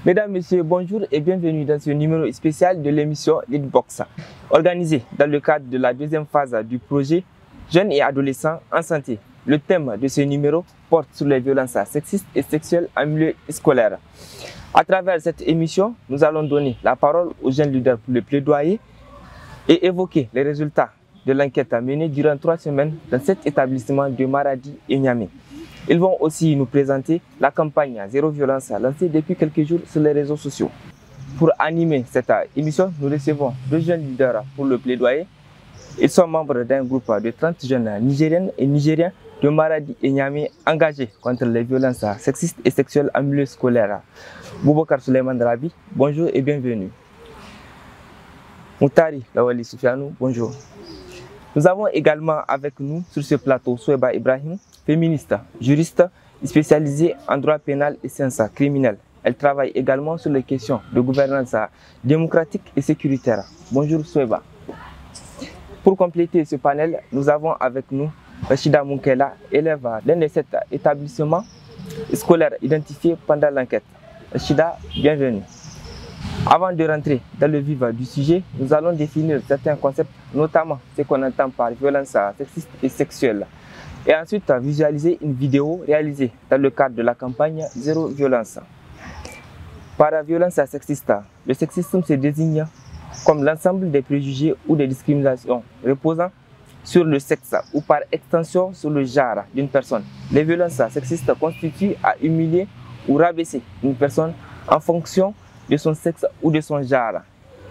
Mesdames, Messieurs, bonjour et bienvenue dans ce numéro spécial de l'émission Leadbox, organisé dans le cadre de la deuxième phase du projet Jeunes et adolescents en santé. Le thème de ce numéro porte sur les violences sexistes et sexuelles en milieu scolaire. À travers cette émission, nous allons donner la parole aux jeunes leaders pour le plaidoyer et évoquer les résultats de l'enquête menée durant 3 semaines dans cet établissement de Maradi et Niamey. Ils vont aussi nous présenter la campagne Zéro Violence lancée depuis quelques jours sur les réseaux sociaux. Pour animer cette émission, nous recevons 2 jeunes leaders pour le plaidoyer. Ils sont membres d'un groupe de 30 jeunes nigériennes et nigériens de Maradi et Niamey engagés contre les violences sexistes et sexuelles en milieu scolaire. Boubacar Suleiman Rabi, bonjour et bienvenue. Moutari Lawali Soufianou, bonjour. Nous avons également avec nous sur ce plateau Soueba Ibrahim, féministe, juriste spécialisée en droit pénal et sciences criminelles. Elle travaille également sur les questions de gouvernance démocratique et sécuritaire. Bonjour Soueba. Pour compléter ce panel, nous avons avec nous Rachida Moukela, élève d'un de 7 établissements scolaires identifiés pendant l'enquête. Rachida, bienvenue. Avant de rentrer dans le vif du sujet, nous allons définir certains concepts, notamment ce qu'on entend par violence sexiste et sexuelle. Et ensuite visualiser une vidéo réalisée dans le cadre de la campagne Zéro Violence. Par la violence sexiste, le sexisme se désigne comme l'ensemble des préjugés ou des discriminations reposant sur le sexe ou par extension sur le genre d'une personne. Les violences sexistes constituent à humilier ou rabaisser une personne en fonction de son sexe ou de son genre.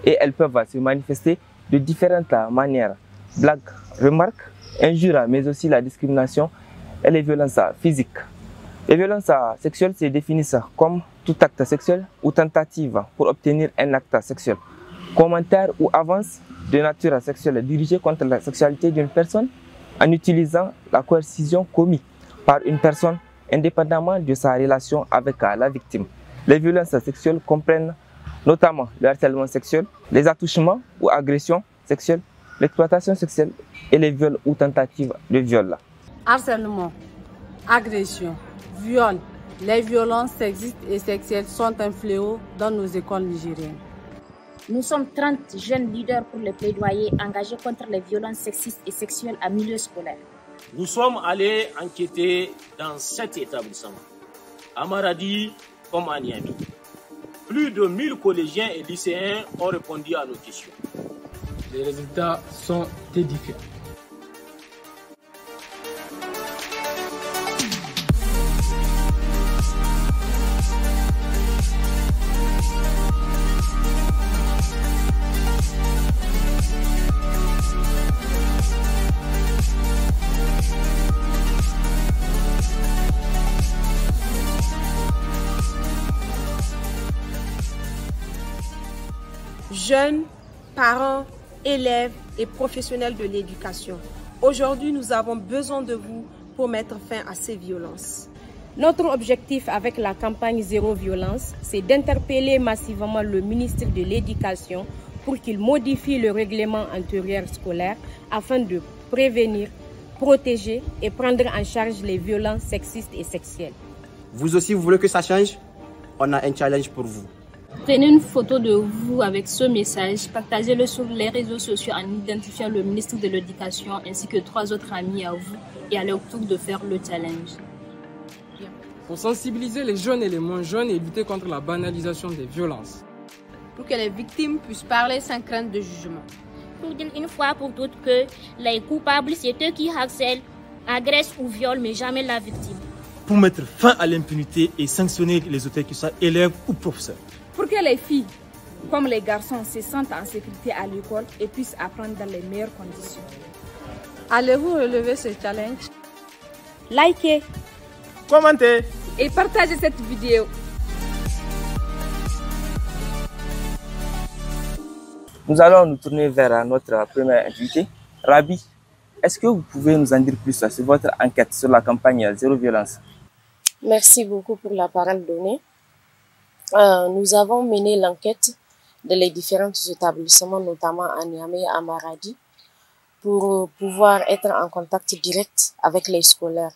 Et elles peuvent se manifester de différentes manières. Blagues, remarques, injures, mais aussi la discrimination et les violences physiques. Les violences sexuelles se définissent comme tout acte sexuel ou tentative pour obtenir un acte sexuel. Commentaire ou avance de nature sexuelle dirigée contre la sexualité d'une personne en utilisant la coercition commise par une personne indépendamment de sa relation avec la victime. Les violences sexuelles comprennent notamment le harcèlement sexuel, les attouchements ou agressions sexuelles, l'exploitation sexuelle et les viols ou tentatives de viol. Harcèlement, agression, viol, les violences sexistes et sexuelles sont un fléau dans nos écoles nigériennes. Nous sommes 30 jeunes leaders pour le plaidoyer engagés contre les violences sexistes et sexuelles en milieu scolaire. Nous sommes allés enquêter dans 7 établissements, à Maradi comme à Niamey. Plus de 1000 collégiens et lycéens ont répondu à nos questions. Les résultats sont édifiants. Jeunes, parents, élèves et professionnels de l'éducation, aujourd'hui nous avons besoin de vous pour mettre fin à ces violences. Notre objectif avec la campagne Zéro Violence, c'est d'interpeller massivement le ministre de l'Éducation pour qu'il modifie le règlement intérieur scolaire afin de prévenir, protéger et prendre en charge les violences sexistes et sexuelles. Vous aussi, vous voulez que ça change? On a un challenge pour vous. Prenez une photo de vous avec ce message, partagez-le sur les réseaux sociaux en identifiant le ministre de l'Éducation ainsi que 3 autres amis à vous et à leur tour de faire le challenge. Pour sensibiliser les jeunes et les moins jeunes et lutter contre la banalisation des violences. Pour que les victimes puissent parler sans crainte de jugement. Pour dire une fois pour toutes que les coupables, c'est eux qui harcèlent, agressent ou violent, mais jamais la victime. Pour mettre fin à l'impunité et sanctionner les auteurs qui soient élèves ou professeurs. Pour que les filles, comme les garçons, se sentent en sécurité à l'école et puissent apprendre dans les meilleures conditions. Allez-vous relever ce challenge? Likez, commentez et partagez cette vidéo. Nous allons nous tourner vers notre premier invité. Rabi, est-ce que vous pouvez nous en dire plus sur votre enquête sur la campagne Zéro Violence? Merci beaucoup pour la parole donnée. Nous avons mené l'enquête dans les différents établissements, notamment à Niamey et à Maradi, pour pouvoir être en contact direct avec les scolaires.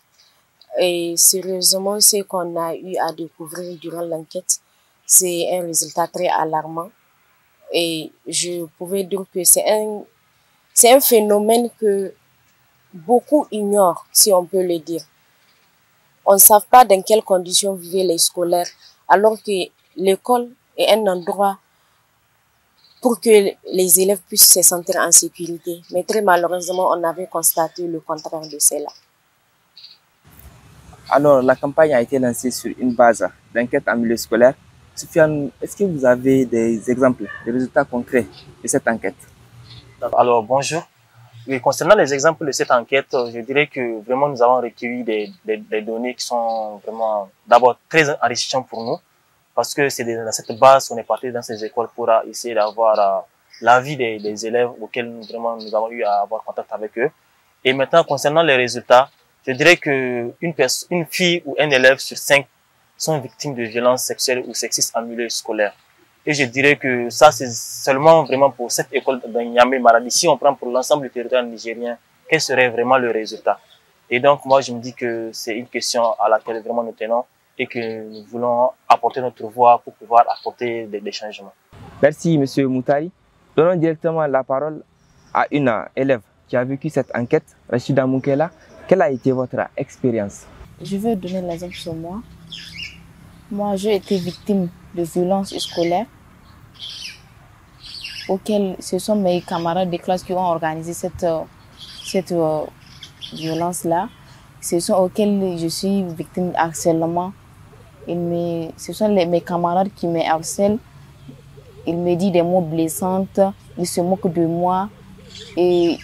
Et sérieusement, ce qu'on a eu à découvrir durant l'enquête, c'est un résultat très alarmant. Et je pouvais dire que c'est un phénomène que beaucoup ignorent, si on peut le dire. On ne sait pas dans quelles conditions vivaient les scolaires, alors que l'école est un endroit pour que les élèves puissent se sentir en sécurité. Mais très malheureusement, on avait constaté le contraire de cela. Alors, la campagne a été lancée sur une base d'enquête en milieu scolaire. Soufiane, est-ce que vous avez des exemples, des résultats concrets de cette enquête? Alors, bonjour. Oui, concernant les exemples de cette enquête, je dirais que vraiment nous avons recueilli des données qui sont vraiment d'abord très enrichissantes pour nous, parce que c'est dans cette base qu'on est parti dans ces écoles pour essayer d'avoir l'avis des élèves auxquels vraiment nous avons eu à avoir contact avec eux. Et maintenant, concernant les résultats, je dirais que une fille ou un élève sur 5 sont victimes de violences sexuelles ou sexistes en milieu scolaire. Et je dirais que ça, c'est seulement vraiment pour cette école de Niamey Maradi. Si on prend pour l'ensemble du territoire nigérien, quel serait vraiment le résultat? Et donc, moi, je me dis que c'est une question à laquelle vraiment nous tenons et que nous voulons apporter notre voix pour pouvoir apporter des changements. Merci, M. Moutari. Donnons directement la parole à une élève qui a vécu cette enquête, Rachida Moukela. Quelle a été votre expérience? Je vais donner l'exemple sur moi. Moi, j'ai été victime de violences scolaires auxquelles ce sont mes camarades de classe qui ont organisé cette violence-là. Ce sont auxquels je suis victime de harcèlement. Ce sont mes camarades qui me harcèlent. Ils me disent des mots blessants, ils se moquent de moi. Et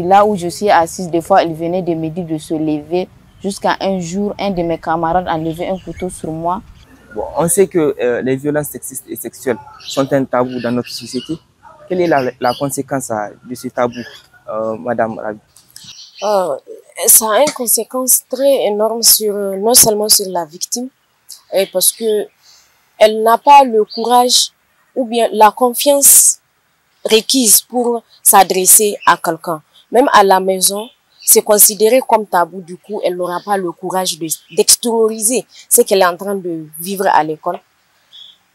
là où je suis assise, des fois, ils venaient de me dire de se lever. Jusqu'à un jour, un de mes camarades a levé un couteau sur moi. Bon, on sait que les violences sexistes et sexuelles sont un tabou dans notre société. Quelle est la conséquence de ce tabou, Madame Rabi? Ça a une conséquence très énorme non seulement sur la victime, parce que elle n'a pas le courage ou bien la confiance requise pour s'adresser à quelqu'un. Même à la maison, c'est considéré comme tabou, du coup, elle n'aura pas le courage d'extérioriser ce qu'elle est en train de vivre à l'école.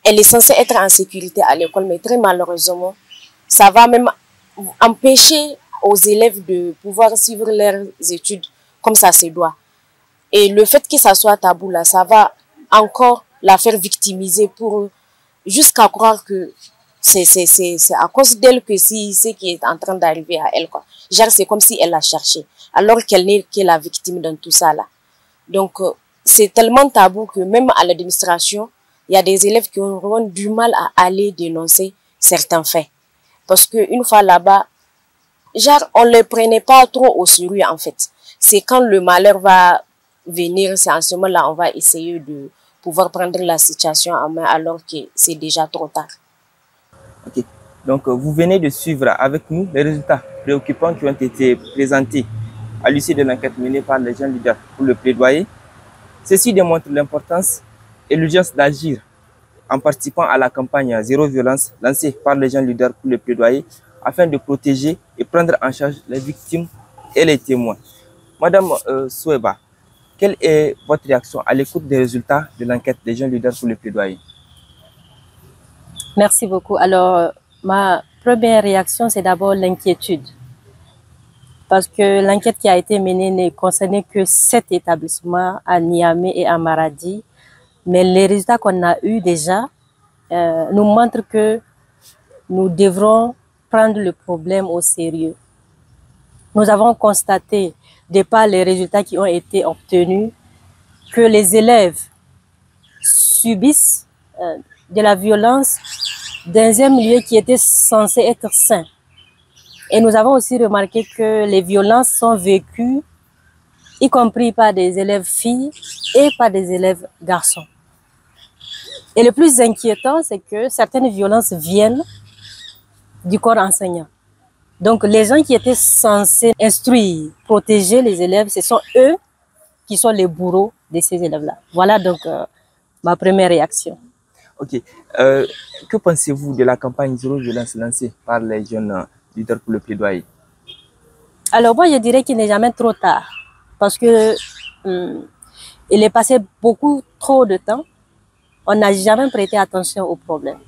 Elle est censée être en sécurité à l'école, mais très malheureusement, ça va même empêcher aux élèves de pouvoir suivre leurs études comme ça se doit. Et le fait que ça soit tabou là, ça va encore la faire victimiser jusqu'à croire que c'est à cause d'elle que ce qui est en train d'arriver à elle, quoi. Genre, c'est comme si elle l'a cherché, alors qu'elle n'est que la victime dans tout ça là. Donc, c'est tellement tabou que même à l'administration, il y a des élèves qui auront du mal à aller dénoncer certains faits. Parce qu'une fois là-bas, genre, on ne les prenait pas trop au sérieux en fait. C'est quand le malheur va venir, c'est en ce moment-là on va essayer de pouvoir prendre la situation en main alors que c'est déjà trop tard. Ok, donc vous venez de suivre avec nous les résultats préoccupants qui ont été présentés à l'issue de l'enquête menée par les jeunes leaders pour le plaidoyer. Ceci démontre l'importance et l'urgence d'agir en participant à la campagne Zéro Violence lancée par les jeunes leaders pour le plaidoyer afin de protéger et prendre en charge les victimes et les témoins. Madame Soueba, quelle est votre réaction à l'écoute des résultats de l'enquête des jeunes leaders pour le plaidoyer? Merci beaucoup. Alors, ma première réaction, c'est d'abord l'inquiétude. Parce que l'enquête qui a été menée ne concernait que 7 établissements à Niamey et à Maradi. Mais les résultats qu'on a eus déjà nous montrent que nous devrons prendre le problème au sérieux. Nous avons constaté, de par les résultats qui ont été obtenus, que les élèves subissent de la violence dans un milieu qui était censé être sain. Et nous avons aussi remarqué que les violences sont vécues, y compris par des élèves filles et par des élèves garçons. Et le plus inquiétant, c'est que certaines violences viennent du corps enseignant. Donc les gens qui étaient censés instruire, protéger les élèves, ce sont eux qui sont les bourreaux de ces élèves-là. Voilà donc ma première réaction. Ok. Que pensez-vous de la campagne Zéro Violence lancée par les jeunes leaders pour le plaidoyer? Alors moi, je dirais qu'il n'est jamais trop tard. Parce que il est passé beaucoup trop de temps on n'a jamais prêté attention au problème.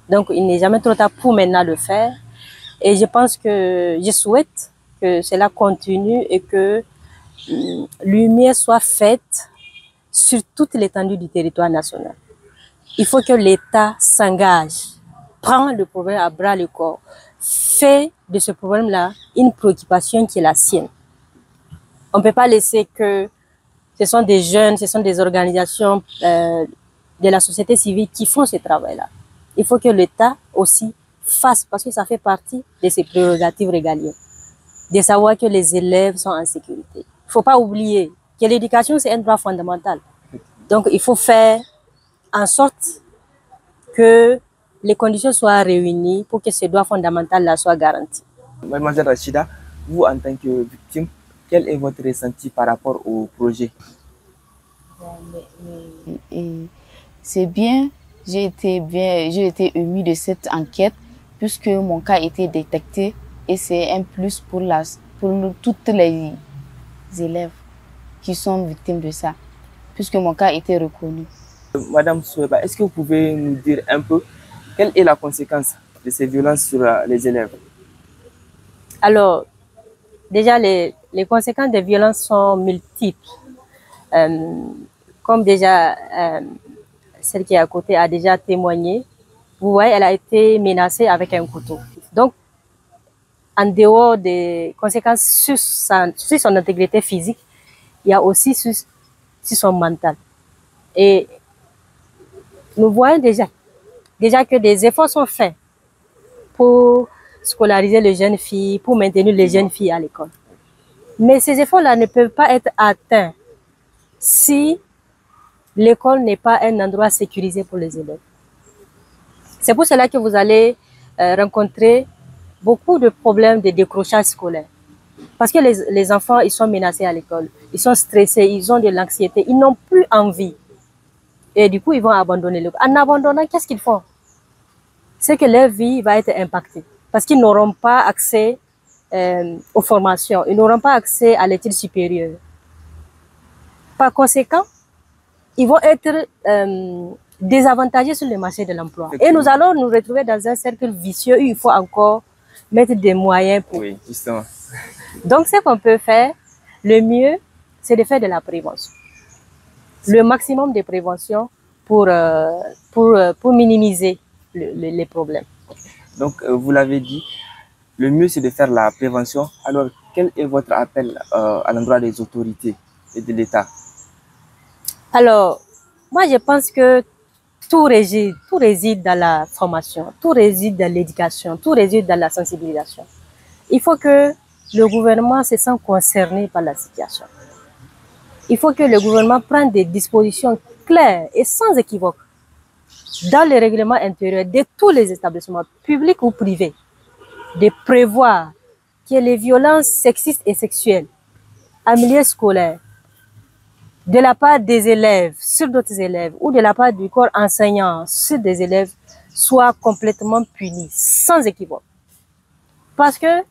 Donc, il n'est jamais trop tard pour maintenant le faire. Et je pense que je souhaite que cela continue et que lumière soit faite sur toute l'étendue du territoire national. Il faut que l'État s'engage, prend le problème à bras le corps, fait de ce problème-là une préoccupation qui est la sienne. On ne peut pas laisser que ce sont des jeunes, ce sont des organisations de la société civile qui font ce travail-là. Il faut que l'État aussi fasse, parce que ça fait partie de ses prérogatives régaliennes, de savoir que les élèves sont en sécurité. Il ne faut pas oublier que l'éducation, c'est un droit fondamental. Donc, il faut faire en sorte que les conditions soient réunies pour que ce droit fondamental-là soit garanti. Mademoiselle Rachida, vous, en tant que victime, quel est votre ressenti par rapport au projet? C'est bien. J'ai été émue de cette enquête puisque mon cas a été détecté et c'est un plus pour toutes les élèves qui sont victimes de ça, puisque mon cas a été reconnu. Madame Soueba, est-ce que vous pouvez nous dire un peu quelle est la conséquence de ces violences sur les élèves? Alors, déjà, les conséquences des violences sont multiples. Comme déjà celle qui est à côté a déjà témoigné, vous voyez, elle a été menacée avec un couteau. Donc, en dehors des conséquences sur son intégrité physique, il y a aussi sur son mental. Et nous voyons déjà que des efforts sont faits pour scolariser les jeunes filles, pour maintenir les jeunes filles à l'école. Mais ces efforts-là ne peuvent pas être atteints si l'école n'est pas un endroit sécurisé pour les élèves. C'est pour cela que vous allez rencontrer beaucoup de problèmes de décrochage scolaire. Parce que les enfants, ils sont menacés à l'école, ils sont stressés, ils ont de l'anxiété, ils n'ont plus envie. Et du coup, ils vont abandonner l'école. En abandonnant, qu'est-ce qu'ils font? C'est que leur vie va être impactée. Parce qu'ils n'auront pas accès aux formations, ils n'auront pas accès à l'étude supérieure. Par conséquent, ils vont être désavantagés sur le marché de l'emploi. Et nous allons nous retrouver dans un cercle vicieux où il faut encore mettre des moyens pour... Oui, justement. Donc, ce qu'on peut faire, le mieux, c'est de faire de la prévention. Le maximum de prévention pour minimiser les problèmes. Donc, vous l'avez dit, le mieux, c'est de faire la prévention. Alors, quel est votre appel à l'endroit des autorités et de l'État? Alors, moi, je pense que tout réside dans la formation, tout réside dans l'éducation, tout réside dans la sensibilisation. Il faut que le gouvernement se sente concerné par la situation. Il faut que le gouvernement prenne des dispositions claires et sans équivoque dans le règlement intérieur de tous les établissements, publics ou privés, de prévoir que les violences sexistes et sexuelles en milieu scolaire, de la part des élèves sur d'autres élèves ou de la part du corps enseignant sur des élèves soient complètement punies, sans équivoque. Parce que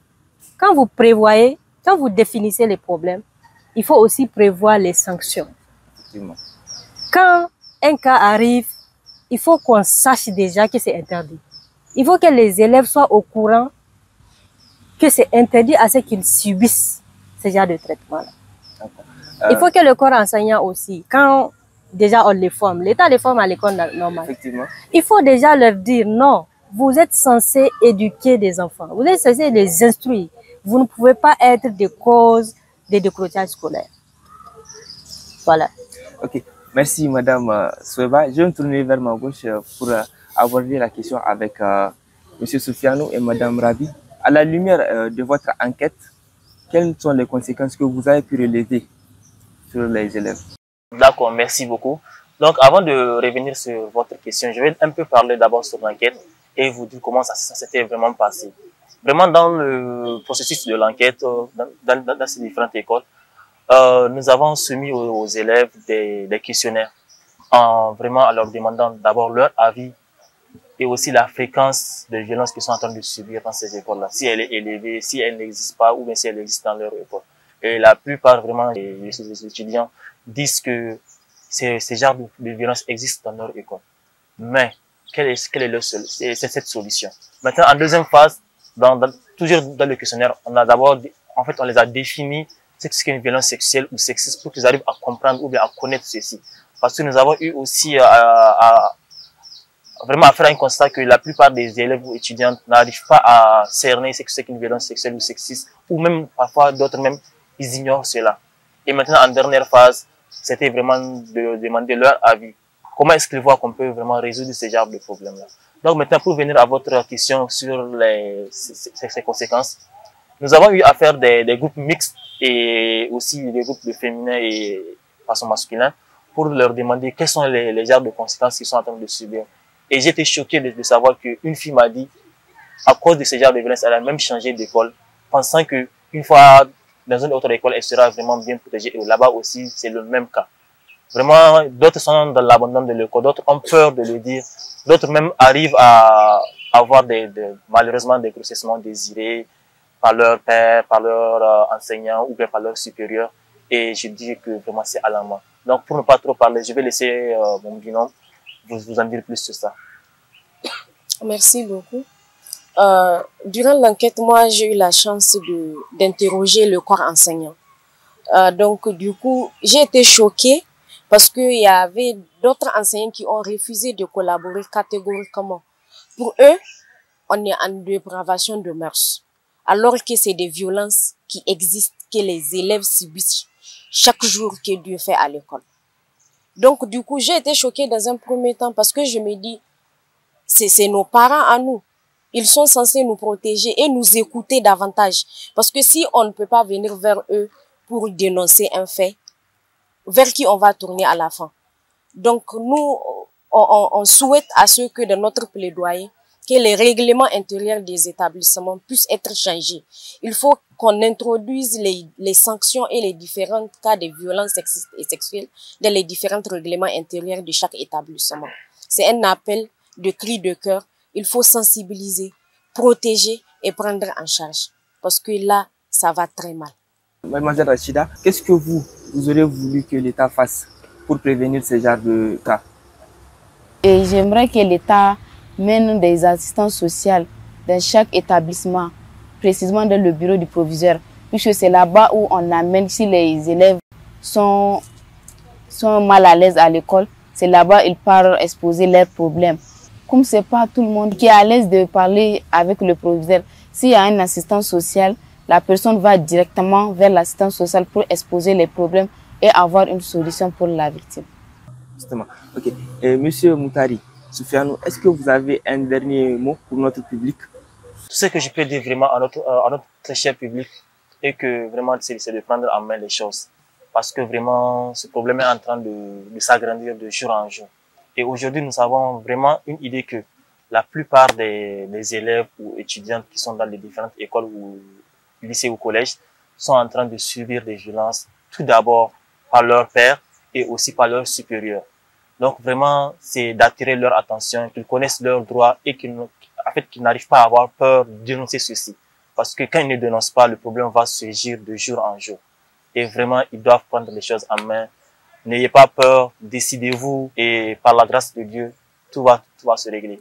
quand vous prévoyez, quand vous définissez les problèmes, il faut aussi prévoir les sanctions. Quand un cas arrive, il faut qu'on sache déjà que c'est interdit. Il faut que les élèves soient au courant que c'est interdit à ce qu'ils subissent ce genre de traitement-là. Il faut que le corps enseignant aussi, quand déjà on les forme, l'État les forme à l'école normale, il faut déjà leur dire non, vous êtes censés éduquer des enfants, vous êtes censés les instruire. Vous ne pouvez pas être des causes de décrochage scolaire. Voilà. Ok, merci Madame Soueba. Je vais me tourner vers ma gauche pour aborder la question avec Monsieur Soufianou et Madame Rabi. À la lumière de votre enquête, quelles sont les conséquences que vous avez pu relever sur les élèves? D'accord, merci beaucoup. Donc, avant de revenir sur votre question, je vais un peu parler d'abord sur l'enquête et vous dire comment ça s'était vraiment passé. Vraiment, dans le processus de l'enquête, dans ces différentes écoles, nous avons soumis aux élèves des questionnaires, vraiment en leur demandant d'abord leur avis et aussi la fréquence de violences qu'ils sont en train de subir dans ces écoles-là, si elle est élevée, si elle n'existe pas ou bien si elle existe dans leur école. Et la plupart vraiment des étudiants disent que ces genres de violences existent dans leur école. Mais quelle est cette solution? Maintenant, en deuxième phase, toujours dans le questionnaire, on a d'abord, en fait, on les a définis ce qu'est une violence sexuelle ou sexiste pour qu'ils arrivent à comprendre ou bien à connaître ceci. Parce que nous avons eu aussi vraiment à faire un constat que la plupart des élèves ou étudiants n'arrivent pas à cerner ce que c'est qu'une violence sexuelle ou sexiste, ou même parfois d'autres même, ils ignorent cela. Et maintenant, en dernière phase, c'était vraiment de demander leur avis. Comment est-ce qu'ils voient qu'on peut vraiment résoudre ce genre de problème-là? Donc maintenant, pour venir à votre question sur ces conséquences, nous avons eu à faire des groupes mixtes et aussi des groupes de féminins et façon masculin pour leur demander quels sont les genres de conséquences qu'ils sont en train de subir. Et j'ai été choqué de savoir qu'une fille m'a dit, à cause de ce genre de violence, elle a même changé d'école, pensant qu'une fois dans une autre école, elle sera vraiment bien protégée. Et là-bas aussi, c'est le même cas. Vraiment, d'autres sont dans l'abandon de l'école, d'autres ont peur de le dire, d'autres même arrivent à avoir malheureusement des grossessements désirés par leur père, par leur enseignant ou bien par leur supérieur. Et je dis que vraiment c'est alarmant. Donc pour ne pas trop parler, je vais laisser mon binôme vous en dire plus sur ça. Merci beaucoup. Durant l'enquête, moi j'ai eu la chance d'interroger le corps enseignant. Donc du coup, j'ai été choquée parce qu'il y avait d'autres enseignants qui ont refusé de collaborer catégoriquement. Pour eux, on est en dépravation de mœurs. Alors que c'est des violences qui existent, que les élèves subissent chaque jour que Dieu fait à l'école. Donc du coup, j'ai été choquée dans un premier temps parce que je me dis, c'est nos parents à nous. Ils sont censés nous protéger et nous écouter davantage. Parce que si on ne peut pas venir vers eux pour dénoncer un fait, vers qui on va tourner à la fin. Donc nous, on souhaite à ce que dans notre plaidoyer, que les règlements intérieurs des établissements puissent être changés. Il faut qu'on introduise les sanctions et les différents cas de violences sexistes et sexuelles dans les différents règlements intérieurs de chaque établissement. C'est un appel de cri de cœur. Il faut sensibiliser, protéger et prendre en charge. Parce que là, ça va très mal. Mademoiselle Rachida, qu'est-ce que vous aurez voulu que l'État fasse pour prévenir ce genre de cas? Et j'aimerais que l'État mène des assistances sociales dans chaque établissement, précisément dans le bureau du proviseur, puisque c'est là-bas où on amène, si les élèves sont mal à l'aise à l'école, c'est là-bas ils partent exposer leurs problèmes. Comme c'est pas tout le monde qui est à l'aise de parler avec le proviseur, s'il y a une assistance sociale, la personne va directement vers l'assistance sociale pour exposer les problèmes et avoir une solution pour la victime. Justement. Ok. Monsieur Moutari Soufianou, est-ce que vous avez un dernier mot pour notre public? Tout ce que je peux dire vraiment à notre très cher public est que vraiment c'est de prendre en main les choses. Parce que vraiment ce problème est en train de s'agrandir de jour en jour. Et aujourd'hui nous avons vraiment une idée que la plupart des élèves ou étudiants qui sont dans les différentes écoles ou lycées ou collèges sont en train de subir des violences, tout d'abord par leur père et aussi par leurs supérieurs. Donc vraiment, c'est d'attirer leur attention, qu'ils connaissent leurs droits et qu'ils n'arrivent pas à avoir peur de dénoncer ceci. Parce que quand ils ne dénoncent pas, le problème va surgir de jour en jour. Et vraiment, ils doivent prendre les choses en main. N'ayez pas peur, décidez-vous et par la grâce de Dieu, tout va se régler.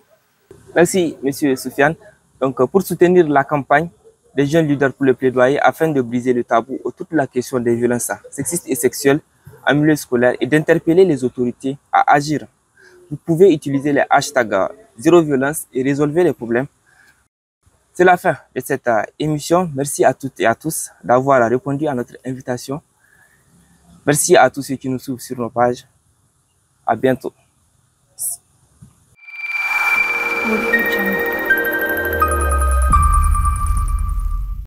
Merci, Monsieur Soufiane. Donc, pour soutenir la campagne des jeunes leaders pour le plaidoyer afin de briser le tabou autour de la question des violences sexistes et sexuelles en milieu scolaire et d'interpeller les autorités à agir, vous pouvez utiliser les hashtags Zéro Violence et résolver les problèmes. C'est la fin de cette émission. Merci à toutes et à tous d'avoir répondu à notre invitation. Merci à tous ceux qui nous suivent sur nos pages. À bientôt.